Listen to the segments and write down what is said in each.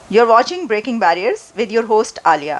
You're watching Breaking Barriers with your host Alia.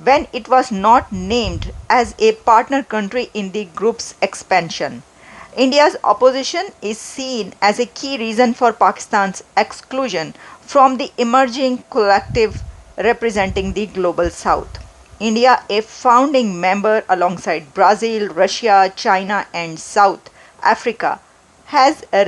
when it was not named as a partner country in the group's expansion. India's opposition is seen as a key reason for Pakistan's exclusion from the emerging collective representing the global south. India, a founding member alongside Brazil, Russia, China and South Africa, has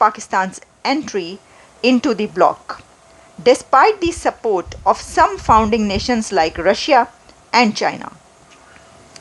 Pakistan's entry into the bloc, despite the support of some founding nations like Russia and China.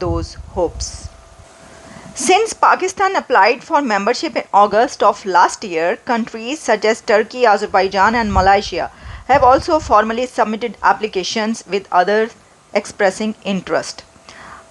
those hopes. Since Pakistan applied for membership in August of last year, countries such as Turkey, Azerbaijan and Malaysia have also formally submitted applications with others expressing interest.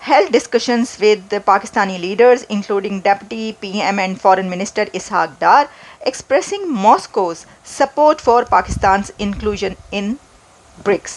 held discussions with the Pakistani leaders including Deputy PM and Foreign Minister Ishaq Dar, expressing Moscow's support for Pakistan's inclusion in BRICS.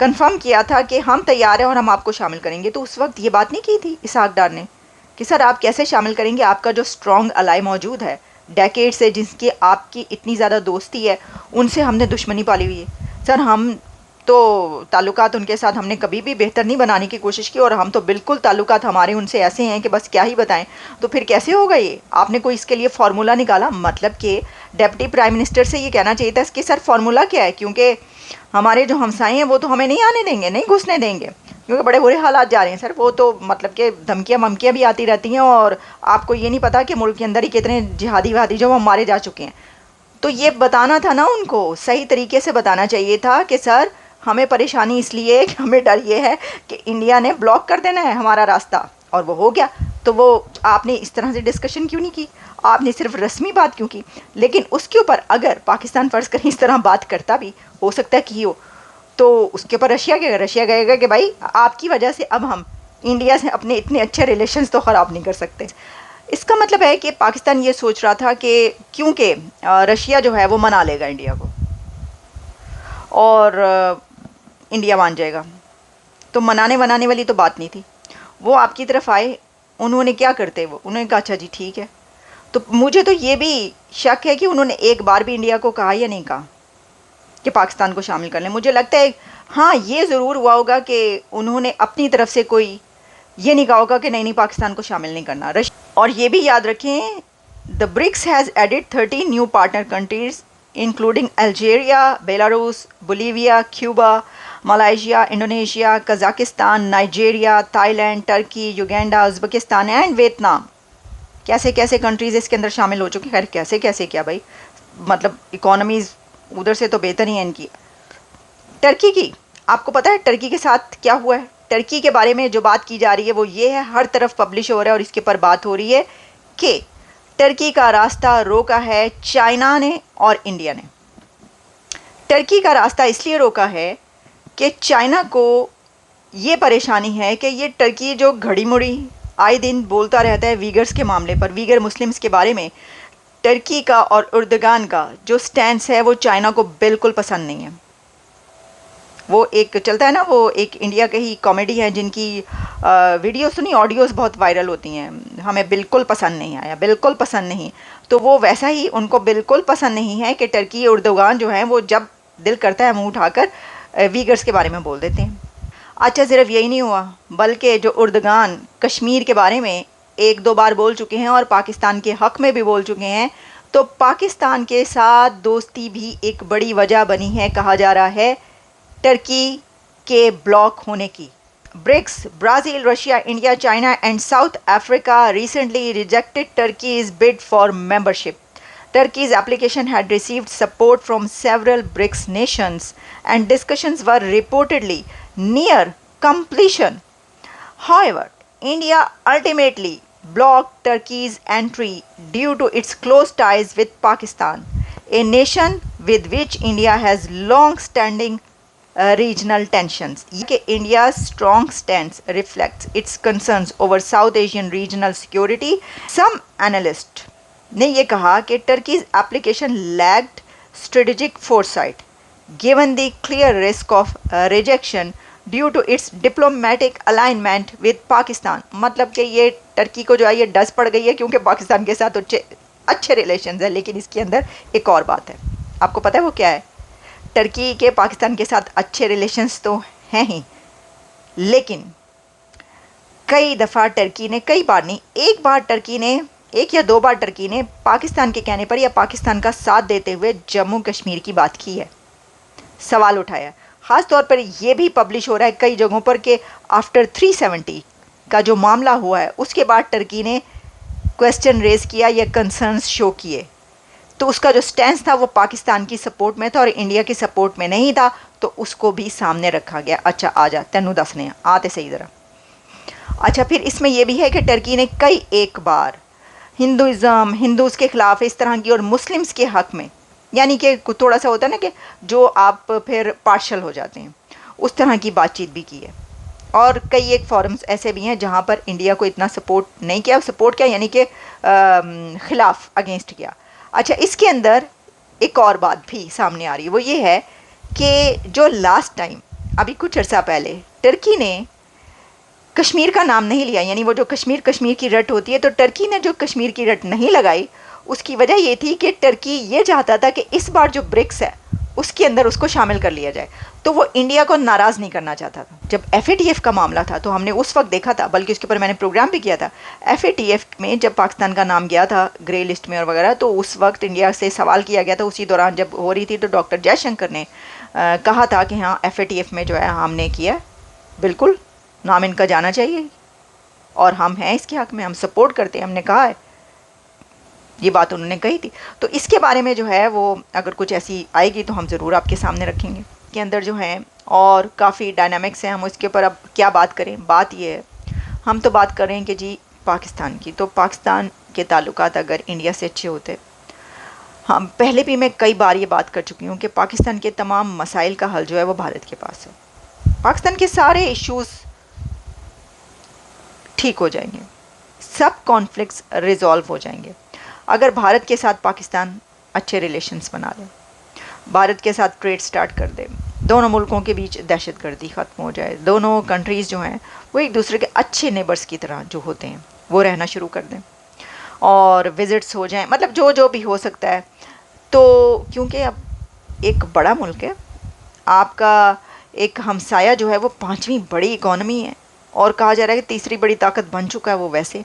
Confirm کیا تھا کہ ہم تیار ہیں اور ہم آپ کو شامل کریں گے، تو اس وقت یہ بات نہیں کی تھی اسحاق ڈار نے کہ سر آپ کیسے شامل کریں گے، آپ کا جو اسٹرانگ الائی موجود ہے ڈیکیڈ سے، جس کی آپ کی اتنی زیادہ دوستی ہے، ان سے ہم نے دشمنی پالی ہوئی ہے سر. ہم تو تعلقات ان کے ساتھ ہم نے کبھی بھی بہتر نہیں بنانے کی کوشش کی، اور ہم تو بالکل تعلقات ہمارے ان سے ایسے ہیں کہ بس کیا ہی بتائیں. تو پھر کیسے ہوگا یہ؟ آپ نے کوئی اس کے لیے فارمولا نکالا؟ مطلب کہ ڈپٹی پرائم منسٹر سے یہ کہنا چاہیے تھا کہ سر فارمولا کیا ہے، کیونکہ ہمارے جو ہمسائے ہیں وہ تو ہمیں نہیں آنے دیں گے، نہیں گھسنے دیں گے، کیونکہ بڑے برے حالات جا رہے ہیں سر. وہ تو مطلب کہ دھمکیاں ممکیاں بھی آتی رہتی ہیں، اور آپ کو یہ نہیں پتا کہ ملک کے اندر ہی کتنے جہادی وہادی جو وہ مارے جا چکے ہیں. تو یہ بتانا تھا نا ان کو، صحیح طریقے سے بتانا چاہیے تھا کہ سر ہمیں پریشانی اس لیے کہ ہمیں ڈر یہ ہے کہ انڈیا نے بلاک کر دینا ہے ہمارا راستہ، اور وہ ہو گیا. تو وہ آپ نے اس طرح سے ڈسکشن کیوں نہیں کی؟ آپ نے صرف رسمی بات کیوں کی؟ لیکن اس کے اوپر اگر پاکستان فرض کریں اس طرح بات کرتا بھی، ہو سکتا ہے کہ ہو، تو اس کے اوپر رشیا کہے گا، رشیا کہے گا کہ بھائی آپ کی وجہ سے اب ہم انڈیا سے اپنے اتنے اچھے ریلیشنز تو خراب نہیں کر سکتے. اس کا مطلب ہے کہ پاکستان یہ سوچ رہا تھا کہ کیونکہ رشیا جو ہے وہ منا لے گا انڈیا کو، اور انڈیا مان جائے گا، تو منانے والی تو بات نہیں تھی. وہ آپ کی طرف آئے، انہوں نے کیا کرتے، وہ انہوں نے کہا اچھا جی ٹھیک ہے. تو مجھے تو یہ بھی شک ہے کہ انہوں نے ایک بار بھی انڈیا کو کہا یا نہیں کہا کہ پاکستان کو شامل کر لیں. مجھے لگتا ہے ہاں یہ ضرور ہوا ہوگا کہ انہوں نے اپنی طرف سے کوئی یہ نہیں کہا ہوگا کہ نہیں پاکستان کو شامل نہیں کرنا. اور یہ بھی یاد رکھیں the BRICS has added 13 new partner countries including Algeria, Belarus, Bolivia, Cuba, Malaysia, Indonesia, Kazakhstan, Nigeria, Thailand, Turkey, Uganda, Uzbekistan and Vietnam. کیسے کیسے کنٹریز اس کے اندر شامل ہو چکی. خیر کیسے کیسے کیا بھائی، مطلب اکانومیز ادھر سے تو بہتر ہی ہیں ان کی. ٹرکی کی آپ کو پتہ ہے ٹرکی کے ساتھ کیا ہوا ہے؟ ٹرکی کے بارے میں جو بات کی جا رہی ہے وہ یہ ہے، ہر طرف پبلش ہو رہا ہے اور اس کے اوپر بات ہو رہی ہے کہ ٹرکی کا راستہ روکا ہے چائنا نے اور انڈیا نے. ٹرکی کا راستہ اس لیے روکا ہے کہ چائنا کو یہ پریشانی ہے کہ یہ ٹرکی جو گھڑی مڑی آئے دن بولتا رہتا ہے ویگرز کے معاملے پر، ویگر مسلمز کے بارے میں. ٹرکی کا اور اردگان کا جو سٹینس ہے وہ چائنا کو بالکل پسند نہیں ہے. وہ ایک چلتا ہے نا، وہ ایک انڈیا کے ہی کامیڈی ہے جن کی ویڈیوز سنی، آڈیوز بہت وائرل ہوتی ہیں، ہمیں بالکل پسند نہیں آیا، بالکل پسند نہیں. تو وہ ویسا ہی ان کو بالکل پسند نہیں ہے کہ ٹرکی اردوغان جو ہیں وہ جب دل کرتا ہے منہ اٹھا کر ویگرز کے بارے میں بول دیتے ہیں. اچھا صرف یہی نہیں ہوا، بلکہ جو اردگان کشمیر کے بارے میں ایک دو بار بول چکے ہیں اور پاکستان کے حق میں بھی بول چکے ہیں، تو پاکستان کے ساتھ دوستی بھی ایک بڑی وجہ بنی ہے، کہا جا رہا ہے ٹرکی کے بلاک ہونے کی. BRICS, Brazil, Russia, India, China and South Africa recently rejected Turkey's bid for membership. Turkey's application had received support from several BRICS nations and discussions were reportedly near completion. However, India ultimately blocked Turkey's entry due to its close ties with Pakistan, a nation with which India has long-standing regional tensions. کہ India's strong stance reflects its concerns over South Asian regional security. Some analysts نے یہ کہا کہ Turkey's application lacked strategic foresight, given the clear risk of rejection due to its diplomatic alignment with Pakistan. مطلب کہ یہ Turkey کو جو ہے یہ ڈس پڑ گئی ہے کیونکہ پاکستان کے ساتھ اچھے ریلیشنز ہیں. لیکن اس کے اندر ایک اور بات ہے، آپ کو پتہ ہے وہ کیا ہے؟ ٹرکی کے پاکستان کے ساتھ اچھے ریلیشنز تو ہیں ہی، لیکن کئی دفعہ ٹرکی نے، کئی بار نہیں، ایک یا دو بار ٹرکی نے پاکستان کے کہنے پر یا پاکستان کا ساتھ دیتے ہوئے جموں کشمیر کی بات کی ہے، سوال اٹھایا. خاص طور پر یہ بھی پبلش ہو رہا ہے کئی جگہوں پر کہ آفٹر 370 کا جو معاملہ ہوا ہے اس کے بعد ٹرکی نے کویسچن ریز کیا یا کنسرنز شو کیے، تو اس کا جو سٹینس تھا وہ پاکستان کی سپورٹ میں تھا اور انڈیا کی سپورٹ میں نہیں تھا، تو اس کو بھی سامنے رکھا گیا. اچھا آ جا تینوں دسنے آتے صحیح ذرا. اچھا پھر اس میں یہ بھی ہے کہ ٹرکی نے کئی ایک بار ہندوز کے خلاف اس طرح کی اور مسلمز کے حق میں، یعنی کہ تھوڑا سا ہوتا ہے نا کہ جو آپ پھر پارشل ہو جاتے ہیں، اس طرح کی بات چیت بھی کی ہے. اور کئی ایک فورمز ایسے بھی ہیں جہاں پر انڈیا کو اتنا سپورٹ نہیں کیا، سپورٹ کیا یعنی کہ خلاف اگینسٹ کیا. اچھا اس کے اندر ایک اور بات بھی سامنے آ رہی ہے، وہ یہ ہے کہ جو لاسٹ ٹائم ابھی کچھ عرصہ پہلے ٹرکی نے کشمیر کا نام نہیں لیا، یعنی وہ جو کشمیر کی رٹ ہوتی ہے، تو ٹرکی نے جو کشمیر کی رٹ نہیں لگائی، اس کی وجہ یہ تھی کہ ٹرکی یہ چاہتا تھا کہ اس بار جو برکس ہے اس کے اندر اس کو شامل کر لیا جائے، تو وہ انڈیا کو ناراض نہیں کرنا چاہتا تھا۔ جب ایف اے ٹی ایف کا معاملہ تھا تو ہم نے اس وقت دیکھا تھا، بلکہ اس کے اوپر میں نے پروگرام بھی کیا تھا، ایف اے ٹی ایف میں جب پاکستان کا نام گیا تھا گرے لسٹ میں اور وغیرہ، تو اس وقت انڈیا سے سوال کیا گیا تھا، اسی دوران جب ہو رہی تھی، تو ڈاکٹر جے شنکر نے کہا تھا کہ ہاں ایف اے ٹی ایف میں جو ہے ہم نے کیا، بالکل نام ان کا جانا چاہیے اور ہم ہیں اس کے حق میں، ہم سپورٹ کرتے ہیں، ہم نے کہا ہے، یہ بات انہوں نے کہی تھی۔ تو اس کے بارے میں جو ہے وہ اگر کچھ ایسی آئے گی تو ہم ضرور آپ کے سامنے رکھیں گے۔ کے اندر جو ہیں اور کافی ڈائنامکس ہیں، ہم اس کے اوپر اب کیا بات کریں۔ بات یہ ہے، ہم تو بات کر رہے ہیں کہ جی پاکستان کی، تو پاکستان کے تعلقات اگر انڈیا سے اچھے ہوتے، ہم پہلے بھی میں کئی بار یہ بات کر چکی ہوں کہ پاکستان کے تمام مسائل کا حل جو ہے وہ بھارت کے پاس ہے، پاکستان کے سارے ایشوز ٹھیک ہو جائیں گے، سب کانفلکٹس ریزالو ہو جائیں گے اگر بھارت کے ساتھ پاکستان اچھے ریلیشنز بنا لے، بھارت کے ساتھ ٹریڈ سٹارٹ کر دے، دونوں ملکوں کے بیچ دہشت گردی ختم ہو جائے، دونوں کنٹریز جو ہیں وہ ایک دوسرے کے اچھے نیبرز کی طرح جو ہوتے ہیں وہ رہنا شروع کر دیں اور وزٹس ہو جائیں، مطلب جو جو بھی ہو سکتا ہے۔ تو کیونکہ اب ایک بڑا ملک ہے، آپ کا ایک ہمسایہ جو ہے وہ 5ویں بڑی اکانومی ہے اور کہا جا رہا ہے کہ تیسری بڑی طاقت بن چکا ہے وہ، ویسے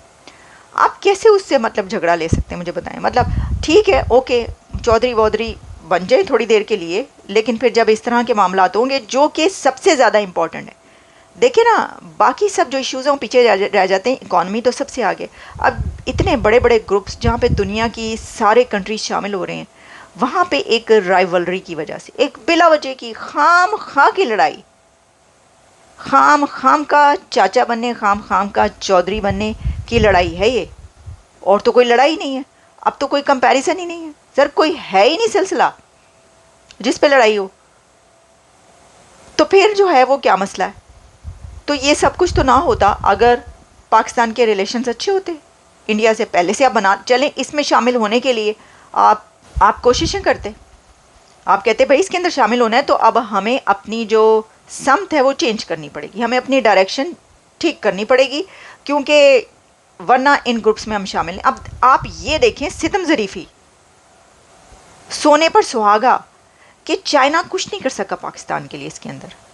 آپ کیسے اس سے مطلب جھگڑا لے سکتے ہیں، مجھے بتائیں۔ مطلب ٹھیک ہے، اوکے، چودھری وودھری بن جائیں تھوڑی دیر کے لیے، لیکن پھر جب اس طرح کے معاملات ہوں گے جو کہ سب سے زیادہ امپورٹنٹ ہے، دیکھیں نا باقی سب جو ایشوز ہیں وہ پیچھے رہ جاتے ہیں، اکانومی تو سب سے آگے۔ اب اتنے بڑے بڑے گروپس جہاں پہ دنیا کی سارے کنٹریز شامل ہو رہے ہیں، وہاں پہ ایک رائیولری کی وجہ سے، ایک بلا وجہ کی خام خواہ کی لڑائی، خام خام کا چاچا بننے، خام خام کا چودھری بننے کی لڑائی ہے یہ، اور تو کوئی لڑائی نہیں ہے، اب تو کوئی کمپیریزن ہی نہیں ہے سر، کوئی ہے ہی نہیں سلسلہ جس پہ لڑائی ہو، تو پھر جو ہے وہ کیا مسئلہ ہے؟ تو یہ سب کچھ تو نہ ہوتا اگر پاکستان کے ریلیشنز اچھے ہوتے، انڈیا سے پہلے سے آپ بنا چلیں، اس میں شامل ہونے کے لیے آپ کوششیں کرتے، آپ کہتے بھائی اس کے اندر شامل ہونا ہے، تو اب ہمیں اپنی جو سمت ہے وہ چینج کرنی پڑے گی، ہمیں اپنی ڈائریکشن ٹھیک کرنی پڑے گی، کیونکہ ورنہ ان گروپس میں ہم شامل ہیں۔ اب آپ یہ دیکھیں ستم ظریفی، سونے پر سہاگا، کہ چائنا کچھ نہیں کر سکا پاکستان کے لیے اس کے اندر،